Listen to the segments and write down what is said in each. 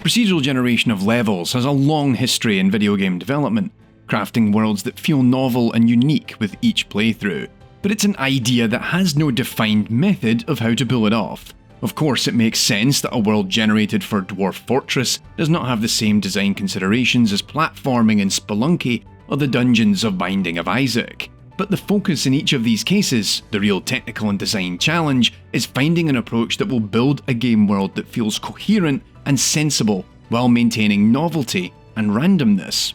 Procedural generation of levels has a long history in video game development, crafting worlds that feel novel and unique with each playthrough. But it's an idea that has no defined method of how to pull it off. Of course, it makes sense that a world generated for Dwarf Fortress does not have the same design considerations as platforming in Spelunky or the dungeons of Binding of Isaac. But the focus in each of these cases, the real technical and design challenge, is finding an approach that will build a game world that feels coherent and sensible while maintaining novelty and randomness.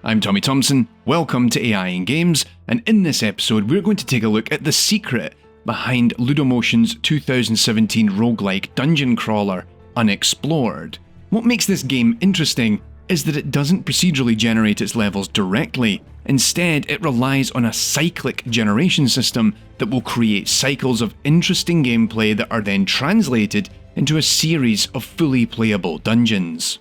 I'm Tommy Thompson, welcome to AI in Games, and in this episode we're going to take a look at the secret behind Ludomotion's 2017 roguelike dungeon crawler, Unexplored. What makes this game interesting is that it doesn't procedurally generate its levels directly. Instead, it relies on a cyclic generation system that will create cycles of interesting gameplay that are then translated into a series of fully playable dungeons.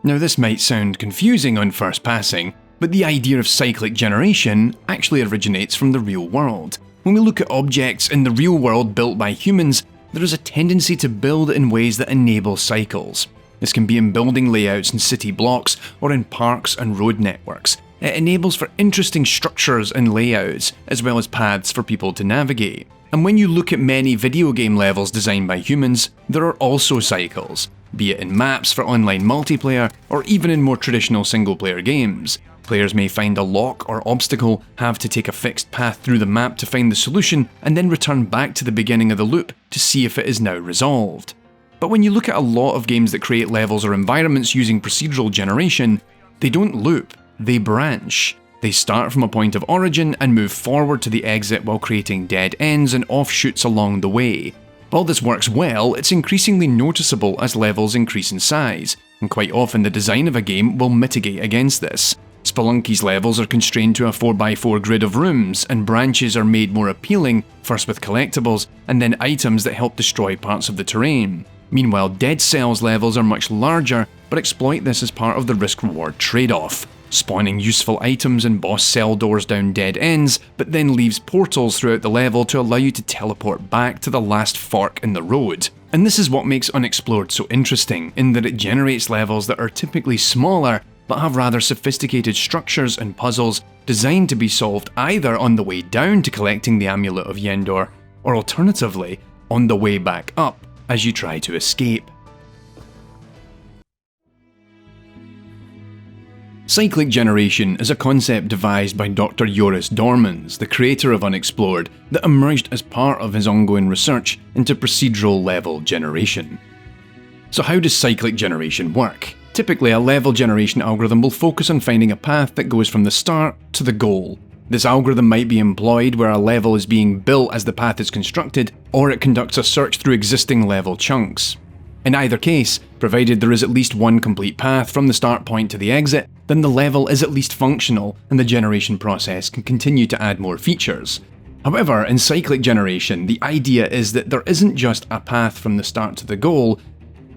Now, this might sound confusing on first passing, but the idea of cyclic generation actually originates from the real world. When we look at objects in the real world built by humans, there is a tendency to build in ways that enable cycles. This can be in building layouts and city blocks, or in parks and road networks. It enables for interesting structures and layouts, as well as paths for people to navigate. And when you look at many video game levels designed by humans, there are also cycles, be it in maps for online multiplayer, or even in more traditional single-player games. Players may find a lock or obstacle, have to take a fixed path through the map to find the solution, and then return back to the beginning of the loop to see if it is now resolved. But when you look at a lot of games that create levels or environments using procedural generation, they don't loop, they branch. They start from a point of origin and move forward to the exit while creating dead ends and offshoots along the way. While this works well, it's increasingly noticeable as levels increase in size, and quite often the design of a game will mitigate against this. Spelunky's levels are constrained to a 4x4 grid of rooms, and branches are made more appealing, first with collectibles, and then items that help destroy parts of the terrain. Meanwhile, Dead Cells levels are much larger, but exploit this as part of the risk-reward trade-off, spawning useful items and boss cell doors down dead ends, but then leaves portals throughout the level to allow you to teleport back to the last fork in the road. And this is what makes Unexplored so interesting, in that it generates levels that are typically smaller, but have rather sophisticated structures and puzzles designed to be solved either on the way down to collecting the Amulet of Yendor, or alternatively, on the way back up as you try to escape. Cyclic Generation is a concept devised by Dr. Joris Dorman, the creator of Unexplored, that emerged as part of his ongoing research into procedural level generation. So how does cyclic generation work? Typically, a level generation algorithm will focus on finding a path that goes from the start to the goal. This algorithm might be employed where a level is being built as the path is constructed, or it conducts a search through existing level chunks. In either case, provided there is at least one complete path from the start point to the exit, then the level is at least functional and the generation process can continue to add more features. However, in cyclic generation, the idea is that there isn't just a path from the start to the goal,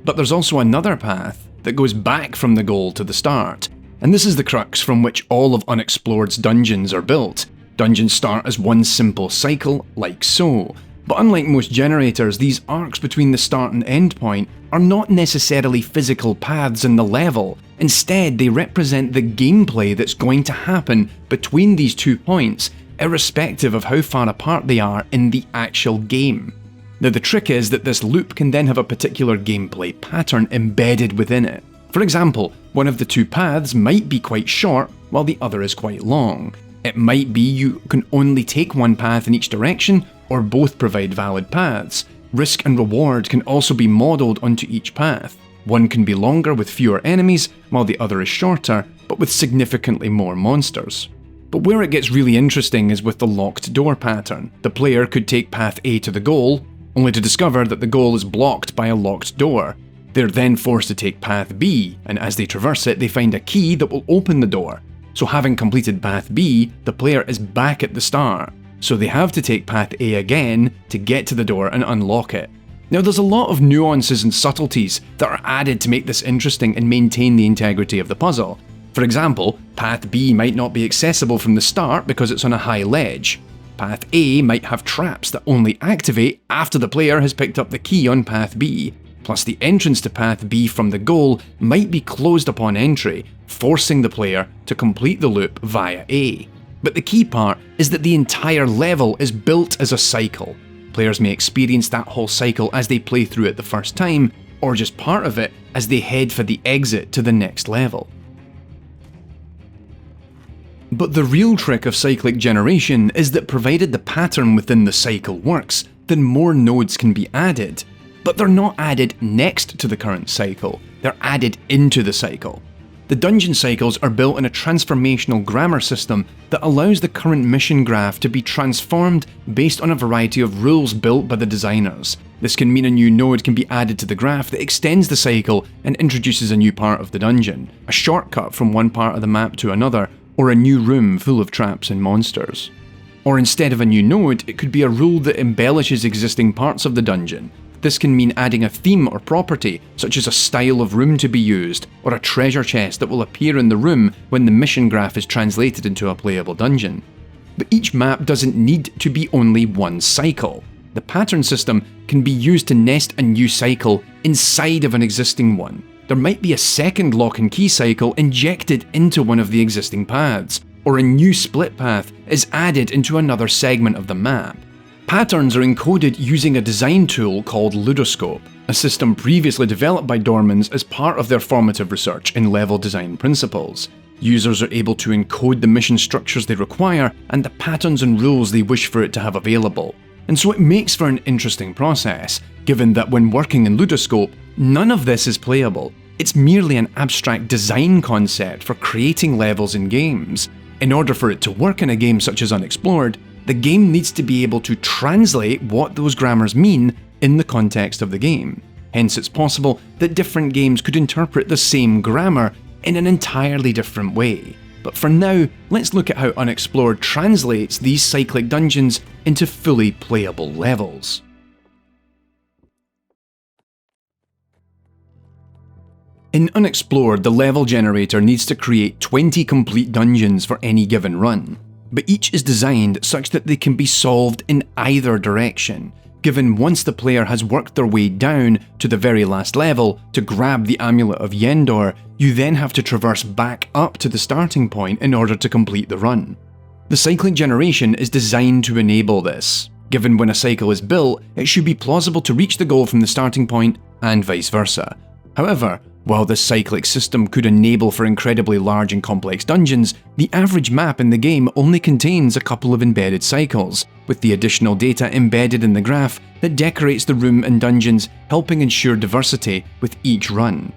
but there's also another path that goes back from the goal to the start. And this is the crux from which all of Unexplored's dungeons are built. Dungeons start as one simple cycle, like so. But unlike most generators, these arcs between the start and end point are not necessarily physical paths in the level. Instead, they represent the gameplay that's going to happen between these 2 points, irrespective of how far apart they are in the actual game. Now, the trick is that this loop can then have a particular gameplay pattern embedded within it. For example, one of the 2 paths might be quite short, while the other is quite long. It might be you can only take one path in each direction, or both provide valid paths. Risk and reward can also be modelled onto each path. One can be longer with fewer enemies, while the other is shorter, but with significantly more monsters. But where it gets really interesting is with the locked door pattern. The player could take path A to the goal, only to discover that the goal is blocked by a locked door. They're then forced to take path B, and as they traverse it, they find a key that will open the door. So having completed path B, the player is back at the start. So they have to take path A again to get to the door and unlock it. Now, there's a lot of nuances and subtleties that are added to make this interesting and maintain the integrity of the puzzle. For example, path B might not be accessible from the start because it's on a high ledge. Path A might have traps that only activate after the player has picked up the key on Path B, plus the entrance to Path B from the goal might be closed upon entry, forcing the player to complete the loop via A. But the key part is that the entire level is built as a cycle. Players may experience that whole cycle as they play through it the first time, or just part of it as they head for the exit to the next level. But the real trick of Cyclic Generation is that provided the pattern within the cycle works, then more nodes can be added. But they're not added next to the current cycle, they're added into the cycle. The dungeon cycles are built in a transformational grammar system that allows the current mission graph to be transformed based on a variety of rules built by the designers. This can mean a new node can be added to the graph that extends the cycle and introduces a new part of the dungeon, a shortcut from one part of the map to another, or a new room full of traps and monsters. Or instead of a new node, it could be a rule that embellishes existing parts of the dungeon. This can mean adding a theme or property, such as a style of room to be used, or a treasure chest that will appear in the room when the mission graph is translated into a playable dungeon. But each map doesn't need to be only one cycle. The pattern system can be used to nest a new cycle inside of an existing one. There might be a second lock and key cycle injected into one of the existing paths, or a new split path is added into another segment of the map. Patterns are encoded using a design tool called Ludoscope, a system previously developed by Dormans as part of their formative research in level design principles. Users are able to encode the mission structures they require and the patterns and rules they wish for it to have available. And so it makes for an interesting process, given that when working in Ludoscope, none of this is playable. It's merely an abstract design concept for creating levels in games. In order for it to work in a game such as Unexplored, the game needs to be able to translate what those grammars mean in the context of the game. Hence, it's possible that different games could interpret the same grammar in an entirely different way. But for now, let's look at how Unexplored translates these cyclic dungeons into fully playable levels. In Unexplored, the level generator needs to create 20 complete dungeons for any given run. But each is designed such that they can be solved in either direction, given once the player has worked their way down to the very last level to grab the Amulet of Yendor, you then have to traverse back up to the starting point in order to complete the run. The Cyclic Generation is designed to enable this. Given when a cycle is built, it should be plausible to reach the goal from the starting point, and vice versa. However, while this cyclic system could enable for incredibly large and complex dungeons, the average map in the game only contains a couple of embedded cycles, with the additional data embedded in the graph that decorates the room and dungeons, helping ensure diversity with each run.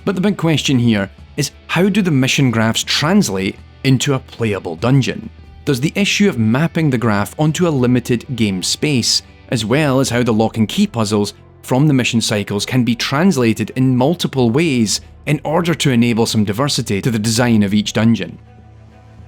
But the big question here is, how do the mission graphs translate into a playable dungeon? There's the issue of mapping the graph onto a limited game space, as well as how the lock and key puzzles from the mission cycles can be translated in multiple ways in order to enable some diversity to the design of each dungeon.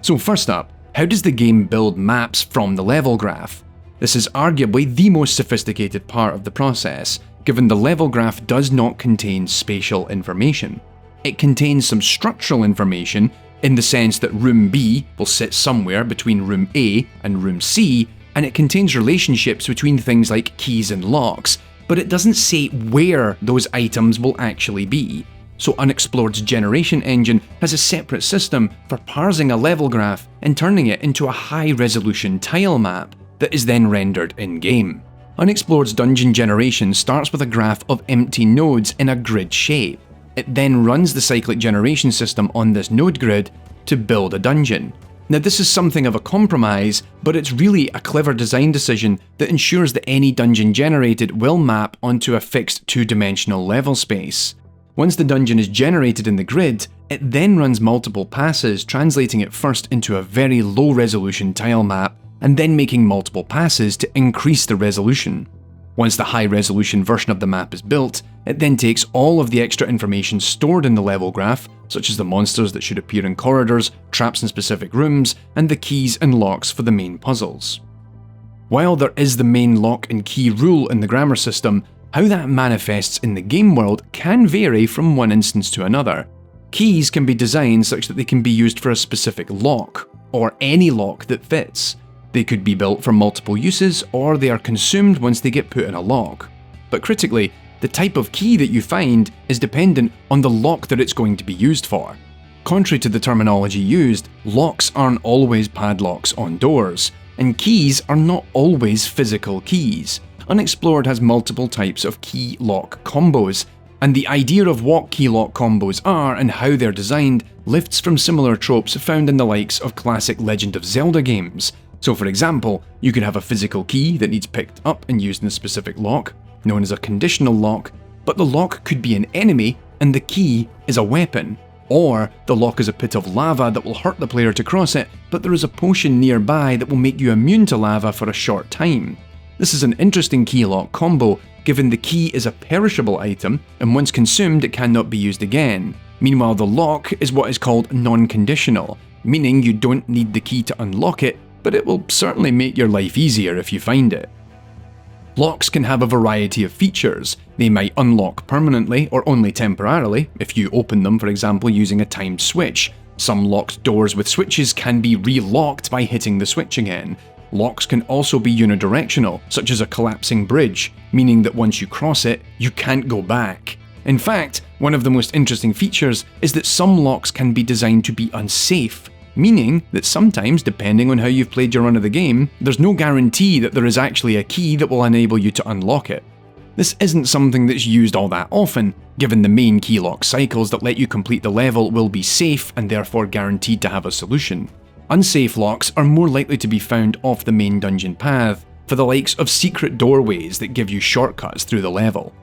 So first up, how does the game build maps from the level graph? This is arguably the most sophisticated part of the process, given the level graph does not contain spatial information. It contains some structural information in the sense that room B will sit somewhere between room A and room C, and it contains relationships between things like keys and locks, but it doesn't say where those items will actually be. So Unexplored's generation engine has a separate system for parsing a level graph and turning it into a high-resolution tile map that is then rendered in-game. Unexplored's dungeon generation starts with a graph of empty nodes in a grid shape. It then runs the Cyclic Generation system on this node grid to build a dungeon. Now this is something of a compromise, but it's really a clever design decision that ensures that any dungeon generated will map onto a fixed two-dimensional level space. Once the dungeon is generated in the grid, it then runs multiple passes, translating it first into a very low-resolution tile map, and then making multiple passes to increase the resolution. Once the high-resolution version of the map is built, it then takes all of the extra information stored in the level graph, such as the monsters that should appear in corridors, traps in specific rooms, and the keys and locks for the main puzzles. While there is the main lock and key rule in the grammar system, how that manifests in the game world can vary from one instance to another. Keys can be designed such that they can be used for a specific lock, or any lock that fits. They could be built for multiple uses, or they are consumed once they get put in a lock. But critically, the type of key that you find is dependent on the lock that it's going to be used for. Contrary to the terminology used, locks aren't always padlocks on doors, and keys are not always physical keys. Unexplored has multiple types of key lock combos, and the idea of what key lock combos are and how they're designed lifts from similar tropes found in the likes of classic Legend of Zelda games. So for example, you could have a physical key that needs picked up and used in a specific lock, known as a conditional lock, but the lock could be an enemy and the key is a weapon. Or the lock is a pit of lava that will hurt the player to cross it, but there is a potion nearby that will make you immune to lava for a short time. This is an interesting key lock combo, given the key is a perishable item, and once consumed it cannot be used again. Meanwhile, the lock is what is called non-conditional, meaning you don't need the key to unlock it, but it will certainly make your life easier if you find it. Locks can have a variety of features. They might unlock permanently or only temporarily, if you open them, for example, using a timed switch. Some locked doors with switches can be re-locked by hitting the switch again. Locks can also be unidirectional, such as a collapsing bridge, meaning that once you cross it, you can't go back. In fact, one of the most interesting features is that some locks can be designed to be unsafe, meaning that sometimes, depending on how you've played your run of the game, there's no guarantee that there is actually a key that will enable you to unlock it. This isn't something that's used all that often, given the main key lock cycles that let you complete the level will be safe and therefore guaranteed to have a solution. Unsafe locks are more likely to be found off the main dungeon path, for the likes of secret doorways that give you shortcuts through the level.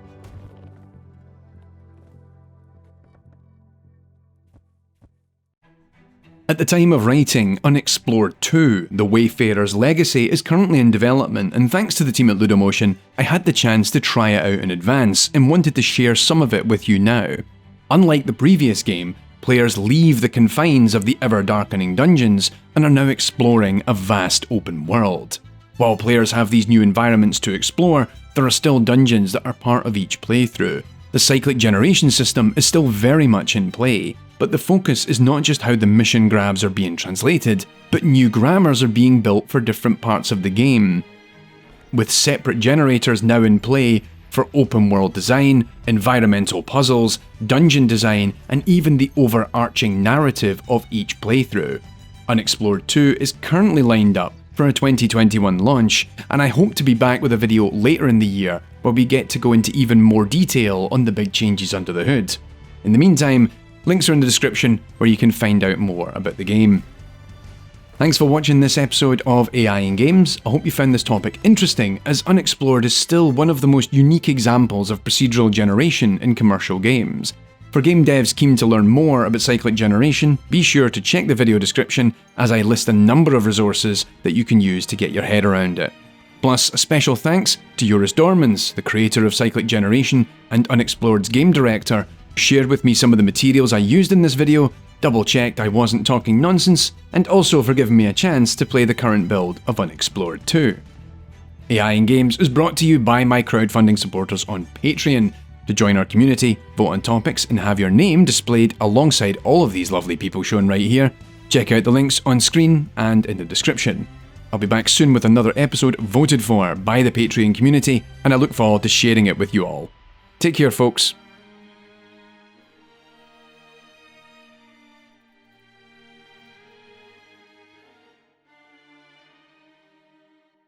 At the time of writing, Unexplored 2, The Wayfarer's Legacy is currently in development, and thanks to the team at Ludomotion, I had the chance to try it out in advance and wanted to share some of it with you now. Unlike the previous game, players leave the confines of the ever-darkening dungeons and are now exploring a vast open world. While players have these new environments to explore, there are still dungeons that are part of each playthrough. The Cyclic Generation system is still very much in play, but the focus is not just how the mission grabs are being translated, but new grammars are being built for different parts of the game, with separate generators now in play for open world design, environmental puzzles, dungeon design, and even the overarching narrative of each playthrough. Unexplored 2 is currently lined up for a 2021 launch, and I hope to be back with a video later in the year where we get to go into even more detail on the big changes under the hood. In the meantime, links are in the description where you can find out more about the game. Thanks for watching this episode of AI in Games. I hope you found this topic interesting, as Unexplored is still one of the most unique examples of procedural generation in commercial games. For game devs keen to learn more about Cyclic Generation, be sure to check the video description as I list a number of resources that you can use to get your head around it. Plus, a special thanks to Joris Dorman, the creator of Cyclic Generation and Unexplored's game director, who shared with me some of the materials I used in this video, double-checked I wasn't talking nonsense, and also for giving me a chance to play the current build of Unexplored 2. AI in Games is brought to you by my crowdfunding supporters on Patreon. To join our community, vote on topics, and have your name displayed alongside all of these lovely people shown right here, check out the links on screen and in the description. I'll be back soon with another episode voted for by the Patreon community, and I look forward to sharing it with you all. Take care, folks.